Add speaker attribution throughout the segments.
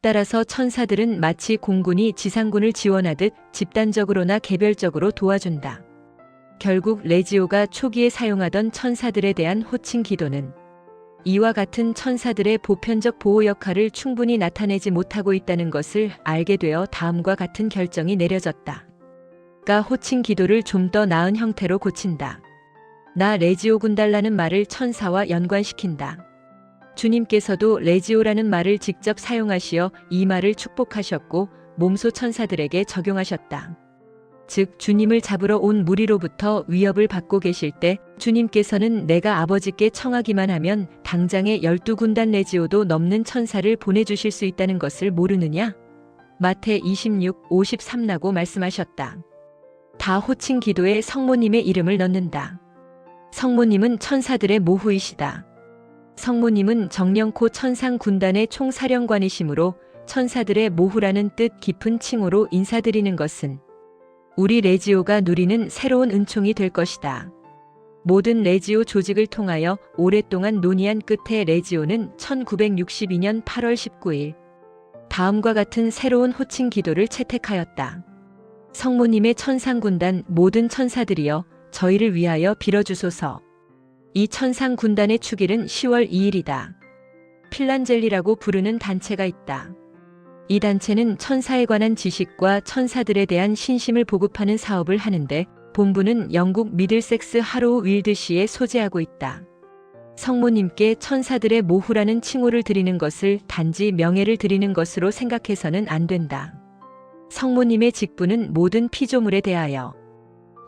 Speaker 1: 따라서 천사들은 마치 공군이 지상군을 지원하듯 집단적으로나 개별적으로 도와준다. 결국 레지오가 초기에 사용하던 천사들에 대한 호칭 기도는 이와 같은 천사들의 보편적 보호 역할을 충분히 나타내지 못하고 있다는 것을 알게 되어 다음과 같은 결정이 내려졌다. 가 호칭 기도를 좀 더 나은 형태로 고친다. 나 레지오 군달라는 말을 천사와 연관시킨다. 주님께서도 레지오라는 말을 직접 사용하시어 이 말을 축복하셨고 몸소 천사들에게 적용하셨다. 즉 주님을 잡으러 온 무리로부터 위협을 받고 계실 때 주님께서는 내가 아버지께 청하기만 하면 당장에 12군단 레지오도 넘는 천사를 보내주실 수 있다는 것을 모르느냐? 마태 26:53라고 말씀하셨다. 다 호칭 기도에 성모님의 이름을 넣는다. 성모님은 천사들의 모후이시다. 성모님은 정령코 천상 군단의 총사령관이시므로 천사들의 모후라는 뜻 깊은 칭호로 인사드리는 것은 우리 레지오가 누리는 새로운 은총이 될 것이다. 모든 레지오 조직을 통하여 오랫동안 논의한 끝에 레지오는 1962년 8월 19일 다음과 같은 새로운 호칭 기도를 채택하였다. 성모님의 천상군단 모든 천사들이여 저희를 위하여 빌어주소서. 이 천상군단의 축일은 10월 2일이다. 필란젤리라고 부르는 단체가 있다. 이 단체는 천사에 관한 지식과 천사들에 대한 신심을 보급하는 사업을 하는데 본부는 영국 미들섹스 하로우 윌드시에 소재하고 있다. 성모님께 천사들의 모후라는 칭호를 드리는 것을 단지 명예를 드리는 것으로 생각해서는 안 된다. 성모님의 직분은 모든 피조물에 대하여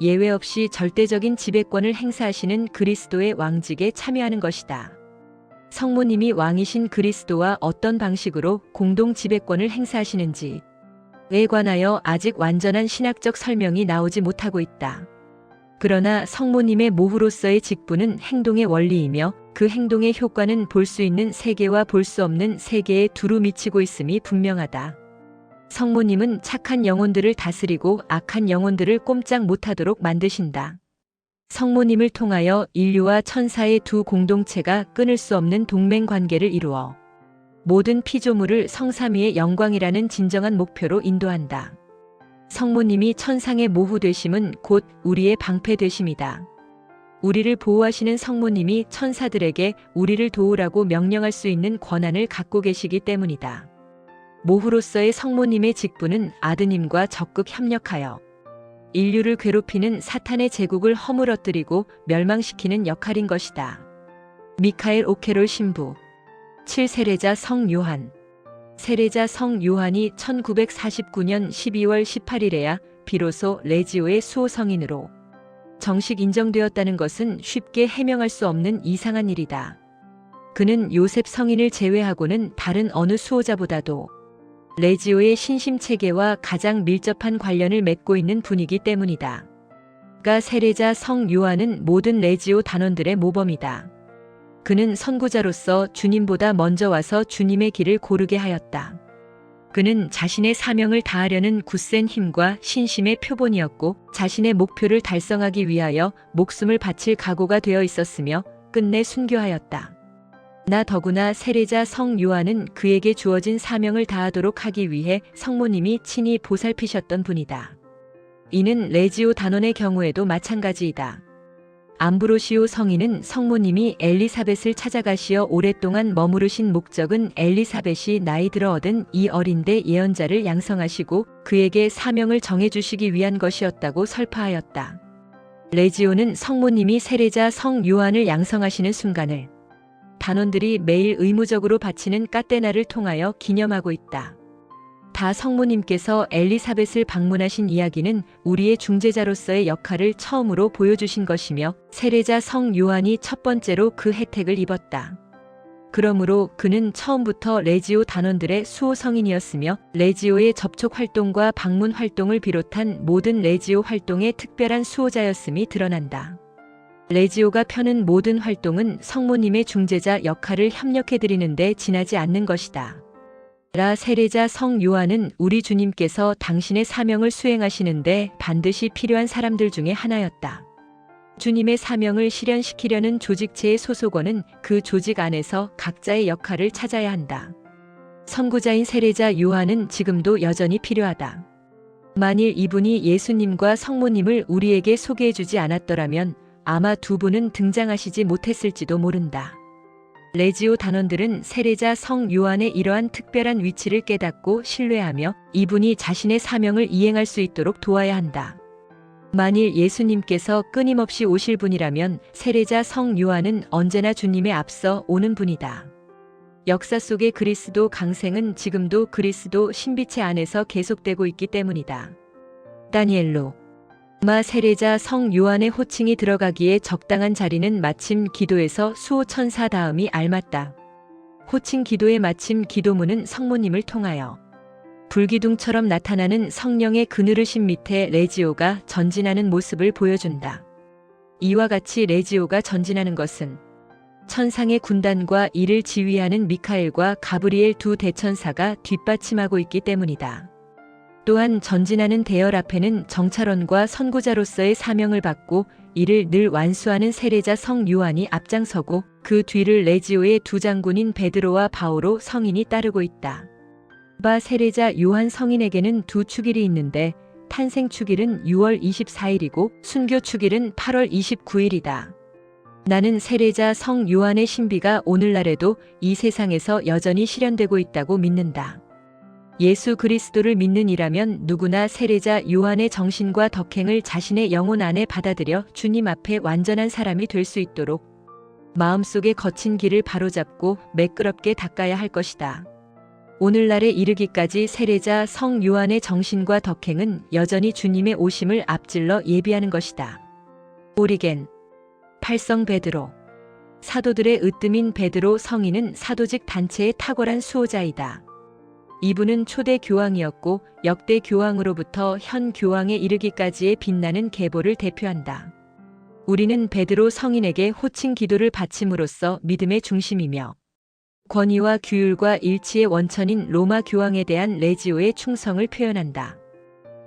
Speaker 1: 예외 없이 절대적인 지배권을 행사하시는 그리스도의 왕직에 참여하는 것이다. 성모님이 왕이신 그리스도와 어떤 방식으로 공동 지배권을 행사하시는지에 관하여 아직 완전한 신학적 설명이 나오지 못하고 있다. 그러나 성모님의 모후로서의 직분은 행동의 원리이며 그 행동의 효과는 볼 수 있는 세계와 볼 수 없는 세계에 두루 미치고 있음이 분명하다. 성모님은 착한 영혼들을 다스리고 악한 영혼들을 꼼짝 못하도록 만드신다. 성모님을 통하여 인류와 천사의 두 공동체가 끊을 수 없는 동맹 관계를 이루어 모든 피조물을 성삼위의 영광이라는 진정한 목표로 인도한다. 성모님이 천상의 모후되심은 곧 우리의 방패되심이다. 우리를 보호하시는 성모님이 천사들에게 우리를 도우라고 명령할 수 있는 권한을 갖고 계시기 때문이다. 모후로서의 성모님의 직분은 아드님과 적극 협력하여 인류를 괴롭히는 사탄의 제국을 허물어뜨리고 멸망시키는 역할인 것이다. 미카엘 오케롤 신부 7. 세례자 성 요한. 세례자 성 요한이 1949년 12월 18일에야 비로소 레지오의 수호 성인으로 정식 인정되었다는 것은 쉽게 해명할 수 없는 이상한 일이다. 그는 요셉 성인을 제외하고는 다른 어느 수호자보다도 레지오의 신심 체계와 가장 밀접한 관련을 맺고 있는 분이기 때문이다. 가 세례자 성 요한은 모든 레지오 단원들의 모범이다. 그는 선구자로서 주님보다 먼저 와서 주님의 길을 고르게 하였다. 그는 자신의 사명을 다하려는 굳센 힘과 신심의 표본이었고 자신의 목표를 달성하기 위하여 목숨을 바칠 각오가 되어 있었으며 끝내 순교하였다. 나 더구나 세례자 성 요한은 그에게 주어진 사명을 다하도록 하기 위해 성모님이 친히 보살피셨던 분이다. 이는 레지오 단원의 경우에도 마찬가지이다. 암브로시오 성인은 성모님이 엘리사벳을 찾아가시어 오랫동안 머무르신 목적은 엘리사벳이 나이 들어 얻은 이 어린데 예언자를 양성하시고 그에게 사명을 정해주시기 위한 것이었다고 설파하였다. 레지오는 성모님이 세례자 성 요한을 양성하시는 순간을 단원들이 매일 의무적으로 바치는 까떼나를 통하여 기념하고 있다. 다 성모님께서 엘리사벳을 방문하신 이야기는 우리의 중재자로서의 역할을 처음으로 보여주신 것이며 세례자 성 요한이 첫 번째로 그 혜택을 입었다. 그러므로 그는 처음부터 레지오 단원들의 수호 성인이었으며 레지오의 접촉 활동과 방문 활동을 비롯한 모든 레지오 활동의 특별한 수호자였음이 드러난다. 레지오가 펴는 모든 활동은 성모님의 중재자 역할을 협력해드리는 데 지나지 않는 것이다. 라 세례자 성 요한은 우리 주님께서 당신의 사명을 수행하시는데 반드시 필요한 사람들 중에 하나였다. 주님의 사명을 실현시키려는 조직체의 소속원은 그 조직 안에서 각자의 역할을 찾아야 한다. 선구자인 세례자 요한은 지금도 여전히 필요하다. 만일 이분이 예수님과 성모님을 우리에게 소개해주지 않았더라면 아마 두 분은 등장하시지 못했을지도 모른다. 레지오 단원들은 세례자 성 요한의 이러한 특별한 위치를 깨닫고 신뢰하며 이분이 자신의 사명을 이행할 수 있도록 도와야 한다. 만일 예수님께서 끊임없이 오실 분이라면 세례자 성 요한은 언제나 주님에 앞서 오는 분이다. 역사 속의 그리스도 강생은 지금도 그리스도 신비체 안에서 계속되고 있기 때문이다. 다니엘로 마 세례자 성 요한의 호칭이 들어가기에 적당한 자리는 마침 기도에서 수호천사 다음이 알맞다. 호칭 기도의 마침 기도문은 성모님을 통하여 불기둥처럼 나타나는 성령의 그늘으심 밑에 레지오가 전진하는 모습을 보여준다. 이와 같이 레지오가 전진하는 것은 천상의 군단과 이를 지휘하는 미카엘과 가브리엘 두 대천사가 뒷받침하고 있기 때문이다. 또한 전진하는 대열 앞에는 정찰원과 선구자로서의 사명을 받고 이를 늘 완수하는 세례자 성 요한이 앞장서고 그 뒤를 레지오의 두 장군인 베드로와 바오로 성인이 따르고 있다. 바 세례자 요한 성인에게는 두 축일이 있는데 탄생 축일은 6월 24일이고 순교 축일은 8월 29일이다. 나는 세례자 성 요한의 신비가 오늘날에도 이 세상에서 여전히 실현되고 있다고 믿는다. 예수 그리스도를 믿는 이라면 누구나 세례자 요한의 정신과 덕행을 자신의 영혼 안에 받아들여 주님 앞에 완전한 사람이 될 수 있도록 마음속에 거친 길을 바로잡고 매끄럽게 닦아야 할 것이다. 오늘날에 이르기까지 세례자 성 요한의 정신과 덕행은 여전히 주님의 오심을 앞질러 예비하는 것이다. 오리겐 팔성 베드로 사도들의 으뜸인 베드로 성인은 사도직 단체의 탁월한 수호자이다. 이분은 초대 교황이었고 역대 교황으로부터 현 교황에 이르기까지의 빛나는 계보를 대표한다. 우리는 베드로 성인에게 호칭 기도를 바침으로써 믿음의 중심이며 권위와 규율과 일치의 원천인 로마 교황에 대한 레지오의 충성을 표현한다.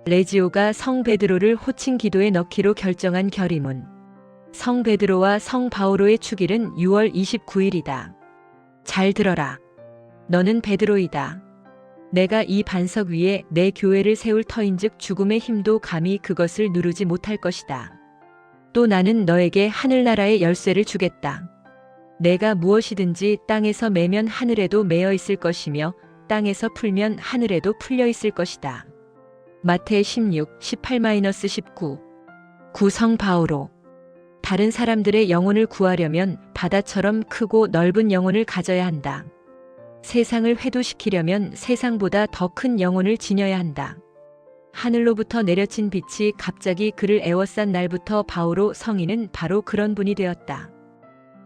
Speaker 1: 레지오가 성 베드로를 호칭 기도에 넣기로 결정한 결의문 성 베드로와 성 바오로의 축일은 6월 29일이다. 잘 들어라. 너는 베드로이다. 내가 이 반석 위에 내 교회를 세울 터인즉 죽음의 힘도 감히 그것을 누르지 못할 것이다. 또 나는 너에게 하늘나라의 열쇠를 주겠다. 내가 무엇이든지 땅에서 매면 하늘에도 매어 있을 것이며 땅에서 풀면 하늘에도 풀려 있을 것이다. 마태 16, 18-19 구성 바오로 다른 사람들의 영혼을 구하려면 바다처럼 크고 넓은 영혼을 가져야 한다. 세상을 회도시키려면 세상보다 더 큰 영혼을 지녀야 한다. 하늘로부터 내려친 빛이 갑자기 그를 에워싼 날부터 바오로 성인은 바로 그런 분이 되었다.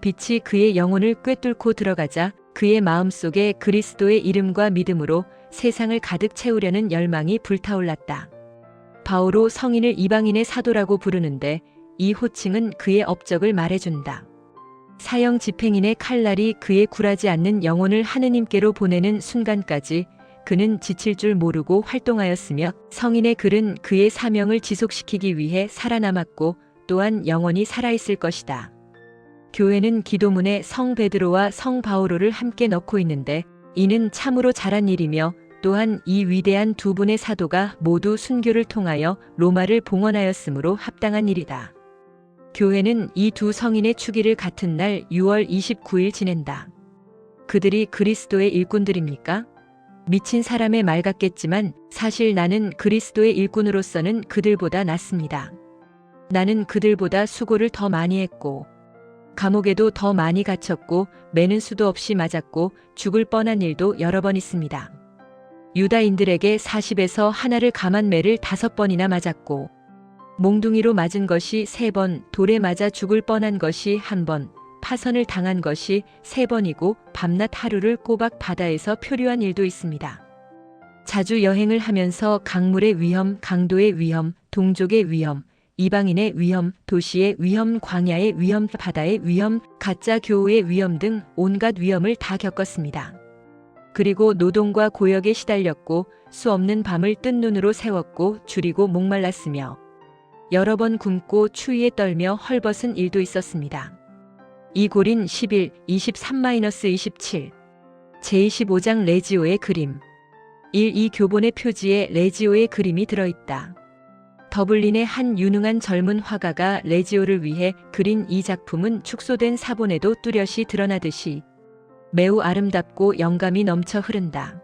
Speaker 1: 빛이 그의 영혼을 꿰뚫고 들어가자 그의 마음속에 그리스도의 이름과 믿음으로 세상을 가득 채우려는 열망이 불타올랐다. 바오로 성인을 이방인의 사도라고 부르는데 이 호칭은 그의 업적을 말해준다. 사형 집행인의 칼날이 그의 굴하지 않는 영혼을 하느님께로 보내는 순간까지 그는 지칠 줄 모르고 활동하였으며 성인의 글은 그의 사명을 지속시키기 위해 살아남았고 또한 영원히 살아있을 것이다. 교회는 기도문에 성 베드로와 성 바오로를 함께 넣고 있는데 이는 참으로 잘한 일이며 또한 이 위대한 두 분의 사도가 모두 순교를 통하여 로마를 봉헌하였으므로 합당한 일이다. 교회는 이 두 성인의 축일을 같은 날 6월 29일 지낸다. 그들이 그리스도의 일꾼들입니까? 미친 사람의 말 같겠지만 사실 나는 그리스도의 일꾼으로서는 그들보다 낫습니다. 나는 그들보다 수고를 더 많이 했고 감옥에도 더 많이 갇혔고 매는 수도 없이 맞았고 죽을 뻔한 일도 여러 번 있습니다. 유다인들에게 40에서 하나를 감한 매를 5번이나 맞았고 몽둥이로 맞은 것이 3번, 돌에 맞아 죽을 뻔한 것이 1번, 파선을 당한 것이 3번이고 밤낮 하루를 꼬박 바다에서 표류한 일도 있습니다. 자주 여행을 하면서 강물의 위험, 강도의 위험, 동족의 위험, 이방인의 위험, 도시의 위험, 광야의 위험, 바다의 위험, 가짜 교우의 위험 등 온갖 위험을 다 겪었습니다. 그리고 노동과 고역에 시달렸고 수 없는 밤을 뜬 눈으로 세웠고 줄이고 목말랐으며 여러 번 굶고 추위에 떨며 헐벗은 일도 있었습니다. 이고린 11, 23-27 제25장 레지오의 그림. 1. 이 교본의 표지에 레지오의 그림이 들어있다. 더블린의 한 유능한 젊은 화가가 레지오를 위해 그린 이 작품은 축소된 사본에도 뚜렷이 드러나듯이 매우 아름답고 영감이 넘쳐 흐른다.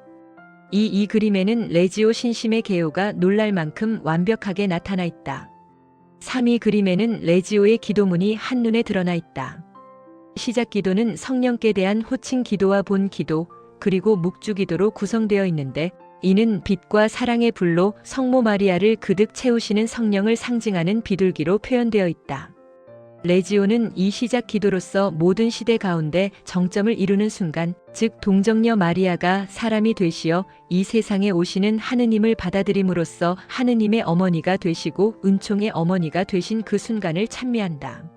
Speaker 1: 이 그림에는 레지오 신심의 개요가 놀랄 만큼 완벽하게 나타나 있다. 3. 이 그림에는 레지오의 기도문이 한눈에 드러나 있다. 시작 기도는 성령께 대한 호칭 기도와 본 기도, 그리고 묵주 기도로 구성되어 있는데, 이는 빛과 사랑의 불로 성모 마리아를 그득 채우시는 성령을 상징하는 비둘기로 표현되어 있다. 레지오는 이 시작 기도로서 모든 시대 가운데 정점을 이루는 순간, 즉 동정녀 마리아가 사람이 되시어 이 세상에 오시는 하느님을 받아들임으로써 하느님의 어머니가 되시고 은총의 어머니가 되신 그 순간을 찬미한다.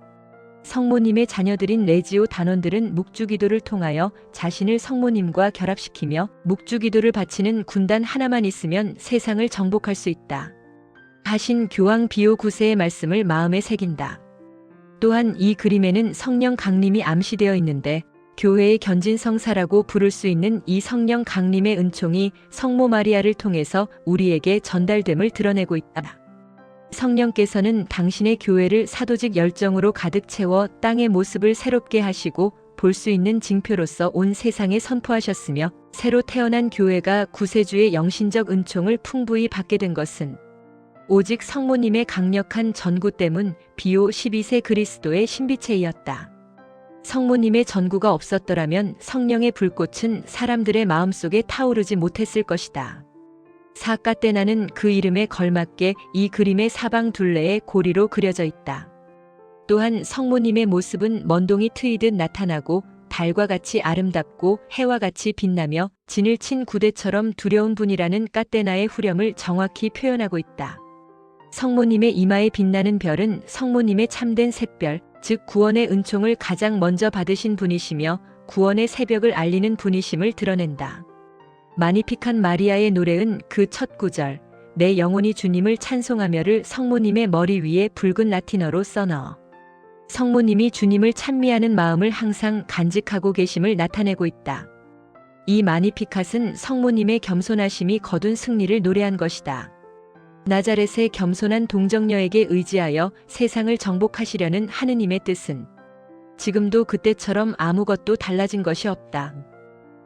Speaker 1: 성모님의 자녀들인 레지오 단원들은 묵주기도를 통하여 자신을 성모님과 결합시키며 묵주기도를 바치는 군단 하나만 있으면 세상을 정복할 수 있다 하신 교황 비오 9세의 말씀을 마음에 새긴다. 또한 이 그림에는 성령 강림이 암시되어 있는데, 교회의 견진성사라고 부를 수 있는 이 성령 강림의 은총이 성모 마리아를 통해서 우리에게 전달됨을 드러내고 있다. 성령께서는 당신의 교회를 사도직 열정으로 가득 채워 땅의 모습을 새롭게 하시고 볼 수 있는 징표로서 온 세상에 선포하셨으며, 새로 태어난 교회가 구세주의 영신적 은총을 풍부히 받게 된 것은 오직 성모님의 강력한 전구 때문 비오 12세 그리스도의 신비체이었다. 성모님의 전구가 없었더라면 성령의 불꽃은 사람들의 마음속에 타오르지 못했을 것이다. 사까떼나는 그 이름에 걸맞게 이 그림의 사방 둘레에 고리로 그려져 있다. 또한 성모님의 모습은 먼동이 트이듯 나타나고 달과 같이 아름답고 해와 같이 빛나며 진을 친 구대처럼 두려운 분이라는 까떼나의 후렴을 정확히 표현하고 있다. 성모님의 이마에 빛나는 별은 성모님의 참된 샛별, 즉 구원의 은총을 가장 먼저 받으신 분이시며 구원의 새벽을 알리는 분이심을 드러낸다. 마니피칸 마리아의 노래은 그 첫 구절, 내 영혼이 주님을 찬송하며를 성모님의 머리 위에 붉은 라틴어로 써넣어 성모님이 주님을 찬미하는 마음을 항상 간직하고 계심을 나타내고 있다. 이 마니피캇은 성모님의 겸손하심이 거둔 승리를 노래한 것이다. 나자렛의 겸손한 동정녀에게 의지하여 세상을 정복하시려는 하느님의 뜻은 지금도 그때처럼 아무것도 달라진 것이 없다.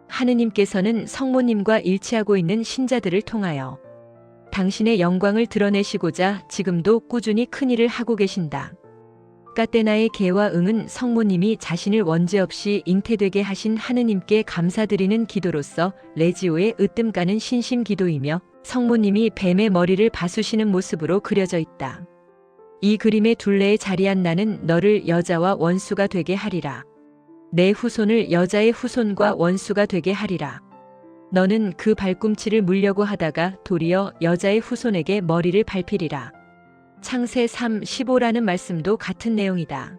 Speaker 1: 하느님께서는 성모님과 일치하고 있는 신자들을 통하여 당신의 영광을 드러내시고자 지금도 꾸준히 큰 일을 하고 계신다. 까떼나의 개와 응은 성모님이 자신을 원죄없이 잉태되게 하신 하느님께 감사드리는 기도로서 레지오의 으뜸가는 신심 기도이며, 성모님이 뱀의 머리를 바수시는 모습으로 그려져 있다. 이 그림의 둘레에 자리한 나는 너를 여자와 원수가 되게 하리라. 내 후손을 여자의 후손과 원수가 되게 하리라. 너는 그 발꿈치를 물려고 하다가 도리어 여자의 후손에게 머리를 밟히리라. 창세 3:15라는 말씀도 같은 내용이다.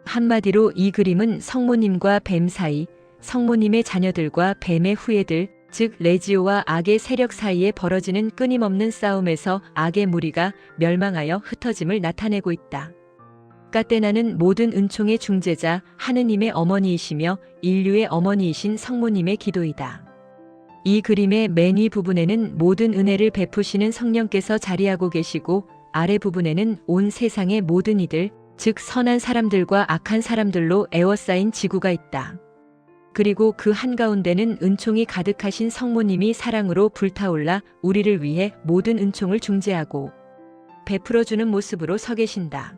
Speaker 1: 한마디로 이 그림은 성모님과 뱀 사이, 성모님의 자녀들과 뱀의 후예들, 즉 레지오와 악의 세력 사이에 벌어지는 끊임없는 싸움에서 악의 무리가 멸망하여 흩어짐을 나타내고 있다. 까떼나는 모든 은총의 중재자 하느님의 어머니이시며 인류의 어머니이신 성모님의 기도이다. 이 그림의 맨 위 부분에는 모든 은혜를 베푸시는 성령께서 자리하고 계시고, 아래 부분에는 온 세상의 모든 이들, 즉 선한 사람들과 악한 사람들로 에워싸인 지구가 있다. 그리고 그 한가운데는 은총이 가득하신 성모님이 사랑으로 불타올라 우리를 위해 모든 은총을 중재하고 베풀어주는 모습으로 서 계신다.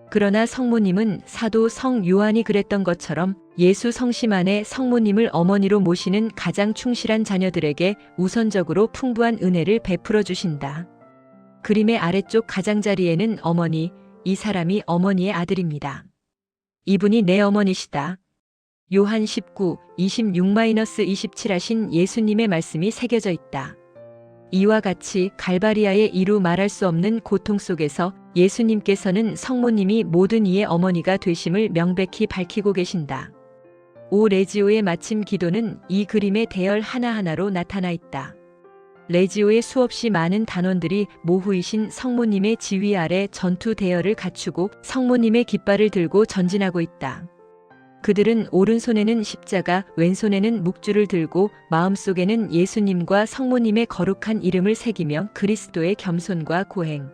Speaker 1: 그러나 성모님은 사도 성 요한이 그랬던 것처럼 예수 성심 안에 성모님을 어머니로 모시는 가장 충실한 자녀들에게 우선적으로 풍부한 은혜를 베풀어 주신다. 그림의 아래쪽 가장자리에는 어머니, 이 사람이 어머니의 아들입니다. 이분이 내 어머니시다. 요한 19, 26-27 하신 예수님의 말씀이 새겨져 있다. 이와 같이 갈바리아의 이루 말할 수 없는 고통 속에서 예수님께서는 성모님이 모든 이의 어머니가 되심을 명백히 밝히고 계신다. 오 레지오의 마침 기도는 이 그림의 대열 하나하나로 나타나 있다. 레지오의 수없이 많은 단원들이 모후이신 성모님의 지휘 아래 전투 대열을 갖추고 성모님의 깃발을 들고 전진하고 있다. 그들은 오른손에는 십자가, 왼손에는 묵주를 들고 마음속에는 예수님과 성모님의 거룩한 이름을 새기며 그리스도의 겸손과 고행,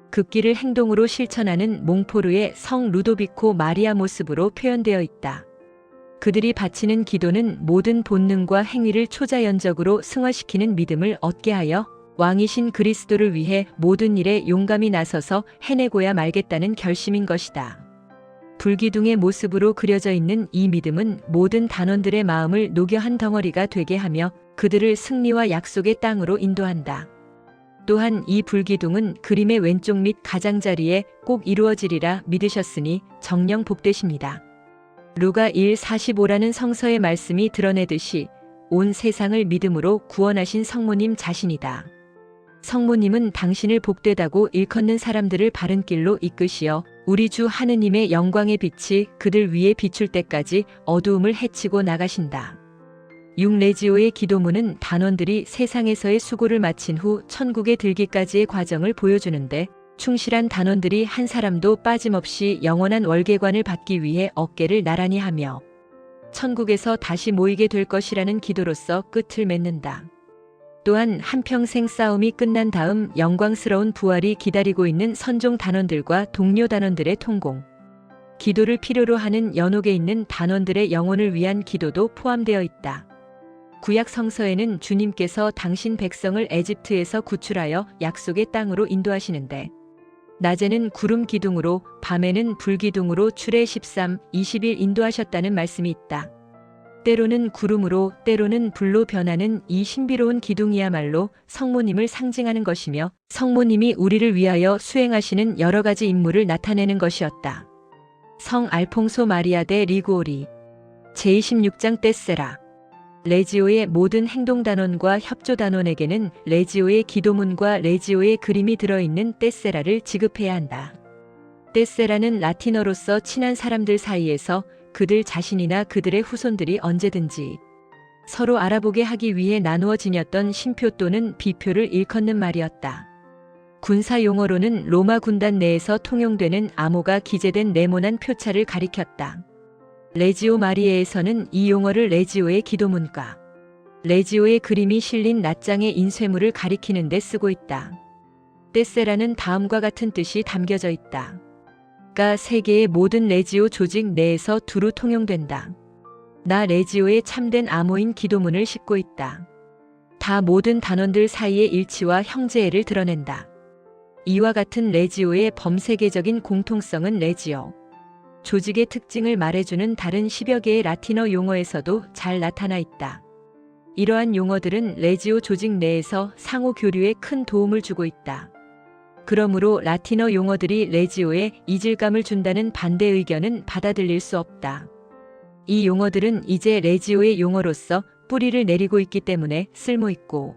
Speaker 1: 극기를 행동으로 실천하는 몽포르의 성 루도비코 마리아 모습으로 표현되어 있다. 그들이 바치는 기도는 모든 본능과 행위를 초자연적으로 승화시키는 믿음을 얻게 하여 왕이신 그리스도를 위해 모든 일에 용감히 나서서 해내고야 말겠다는 결심인 것이다. 불기둥의 모습으로 그려져 있는 이 믿음은 모든 단원들의 마음을 녹여 한 덩어리가 되게 하며 그들을 승리와 약속의 땅으로 인도한다. 또한 이 불기둥은 그림의 왼쪽 밑 가장자리에 꼭 이루어지리라 믿으셨으니 정녕 복되십니다. 루가 1:45라는 성서의 말씀이 드러내듯이 온 세상을 믿음으로 구원하신 성모님 자신이다. 성모님은 당신을 복되다고 일컫는 사람들을 바른 길로 이끄시어 우리 주 하느님의 영광의 빛이 그들 위에 비출 때까지 어두움을 헤치고 나가신다. 6레지오의 기도문은 단원들이 세상에서의 수고를 마친 후 천국에 들기까지의 과정을 보여주는데 충실한 단원들이 한 사람도 빠짐없이 영원한 월계관을 받기 위해 어깨를 나란히 하며 천국에서 다시 모이게 될 것이라는 기도로서 끝을 맺는다. 또한 한평생 싸움이 끝난 다음 영광스러운 부활이 기다리고 있는 선종 단원들과 동료 단원들의 통공, 기도를 필요로 하는 연옥에 있는 단원들의 영혼을 위한 기도도 포함되어 있다. 구약 성서에는 주님께서 당신 백성을 에집트에서 구출하여 약속의 땅으로 인도하시는데 낮에는 구름 기둥으로 밤에는 불 기둥으로 출애 13, 20일 인도하셨다는 말씀이 있다. 때로는 구름으로 때로는 불로 변하는 이 신비로운 기둥이야말로 성모님을 상징하는 것이며 성모님이 우리를 위하여 수행하시는 여러 가지 임무를 나타내는 것이었다. 성 알퐁소 마리아 데 리구오리 제26장 떼세라 레지오의 모든 행동단원과 협조단원에게는 레지오의 기도문과 레지오의 그림이 들어있는 떼세라를 지급해야 한다. 떼세라는 라틴어로서 친한 사람들 사이에서 그들 자신이나 그들의 후손들이 언제든지 서로 알아보게 하기 위해 나누어 지녔던 신표 또는 비표를 일컫는 말이었다. 군사 용어로는 로마 군단 내에서 통용되는 암호가 기재된 네모난 표차를 가리켰다. 레지오 마리에에서는 이 용어를 레지오의 기도문과 레지오의 그림이 실린 낱장의 인쇄물을 가리키는 데 쓰고 있다. 떼세라는 다음과 같은 뜻이 담겨져 있다. 가 세계의 모든 레지오 조직 내에서 두루 통용된다. 나 레지오의 참된 암호인 기도문을 싣고 있다. 다 모든 단원들 사이의 일치와 형제애를 드러낸다. 이와 같은 레지오의 범세계적인 공통성은 레지오 조직의 특징을 말해주는 다른 10여 개의 라틴어 용어에서도 잘 나타나 있다. 이러한 용어들은 레지오 조직 내에서 상호 교류에 큰 도움을 주고 있다. 그러므로 라틴어 용어들이 레지오에 이질감을 준다는 반대 의견은 받아들일 수 없다. 이 용어들은 이제 레지오의 용어로서 뿌리를 내리고 있기 때문에 쓸모있고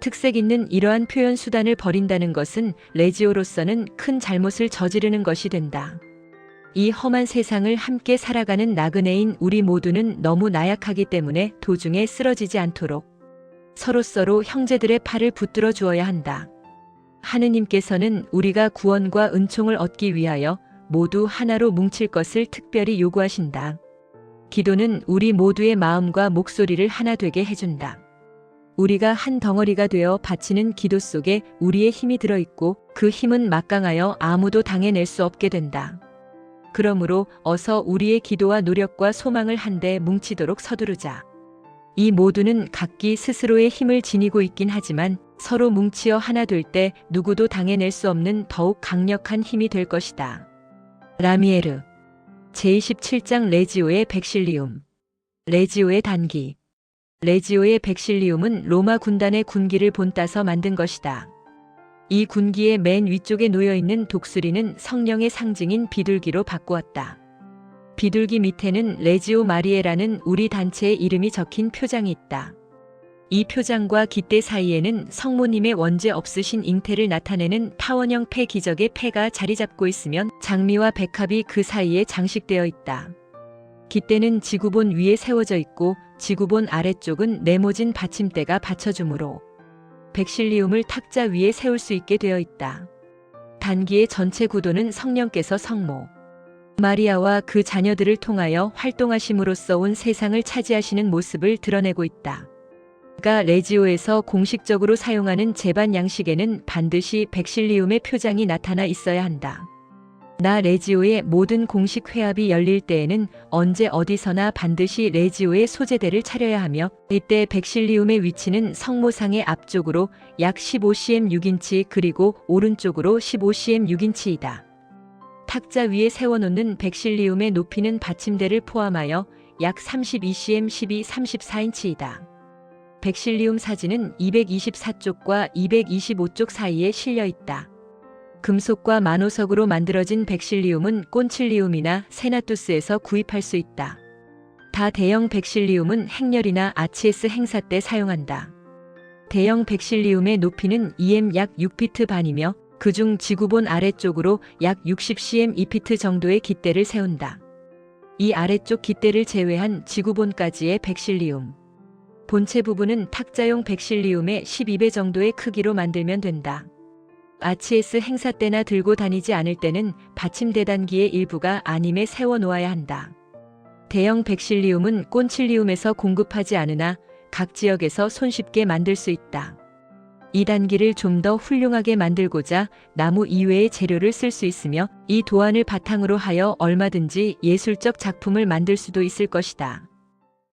Speaker 1: 특색 있는 이러한 표현 수단을 버린다는 것은 레지오로서는 큰 잘못을 저지르는 것이 된다. 이 험한 세상을 함께 살아가는 나그네인 우리 모두는 너무 나약하기 때문에 도중에 쓰러지지 않도록 서로서로 형제들의 팔을 붙들어 주어야 한다. 하느님께서는 우리가 구원과 은총을 얻기 위하여 모두 하나로 뭉칠 것을 특별히 요구하신다. 기도는 우리 모두의 마음과 목소리를 하나 되게 해준다. 우리가 한 덩어리가 되어 바치는 기도 속에 우리의 힘이 들어있고 그 힘은 막강하여 아무도 당해낼 수 없게 된다. 그러므로 어서 우리의 기도와 노력과 소망을 한데 뭉치도록 서두르자. 이 모두는 각기 스스로의 힘을 지니고 있긴 하지만 서로 뭉치어 하나 될 때 누구도 당해낼 수 없는 더욱 강력한 힘이 될 것이다. 라미에르 제27장 레지오의 백실리움 레지오의 단기 레지오의 백실리움은 로마 군단의 군기를 본따서 만든 것이다. 이 군기의 맨 위쪽에 놓여있는 독수리는 성령의 상징인 비둘기로 바꾸었다. 비둘기 밑에는 레지오 마리에라는 우리 단체의 이름이 적힌 표장이 있다. 이 표장과 깃대 사이에는 성모님의 원죄 없으신 잉태를 나타내는 타원형 패 기적의 패가 자리 잡고 있으면 장미와 백합이 그 사이에 장식되어 있다. 깃대는 지구본 위에 세워져 있고 지구본 아래쪽은 네모진 받침대가 받쳐주므로 백실리움을 탁자 위에 세울 수 있게 되어 있다. 단기의 전체 구도는 성령께서 성모, 마리아와 그 자녀들을 통하여 활동하심으로써 온 세상을 차지하시는 모습을 드러내고 있다. 가 레지오에서 공식적으로 사용하는 제반 양식에는 반드시 백실리움의 표장이 나타나 있어야 한다. 나 레지오의 모든 공식 회합이 열릴 때에는 언제 어디서나 반드시 레지오의 소재대를 차려야 하며, 이때 백실리움의 위치는 성모상의 앞쪽으로 약 15cm 6인치 그리고 오른쪽으로 15cm 6인치이다. 탁자 위에 세워놓는 백실리움의 높이는 받침대를 포함하여 약 32cm 12-34인치이다. 백실리움 사진은 224쪽과 225쪽 사이에 실려 있다. 금속과 마노석으로 만들어진 백실리움은 꼰칠리움이나 세나투스에서 구입할 수 있다. 다대형 백실리움은 행렬이나 아치에스 행사 때 사용한다. 대형 백실리움의 높이는 2m 약 6피트 반이며 그중 지구본 아래쪽으로 약 60cm 2피트 정도의 깃대를 세운다. 이 아래쪽 깃대를 제외한 지구본까지의 백실리움. 본체 부분은 탁자용 백실리움의 12배 정도의 크기로 만들면 된다. 아치에스 행사 때나 들고 다니지 않을 때는 받침대단기의 일부가 안임에 세워 놓아야 한다. 대형 백실리움은 꼰칠리움에서 공급하지 않으나 각 지역에서 손쉽게 만들 수 있다. 이 단기를 좀 더 훌륭하게 만들고자 나무 이외의 재료를 쓸 수 있으며, 이 도안을 바탕으로 하여 얼마든지 예술적 작품을 만들 수도 있을 것이다.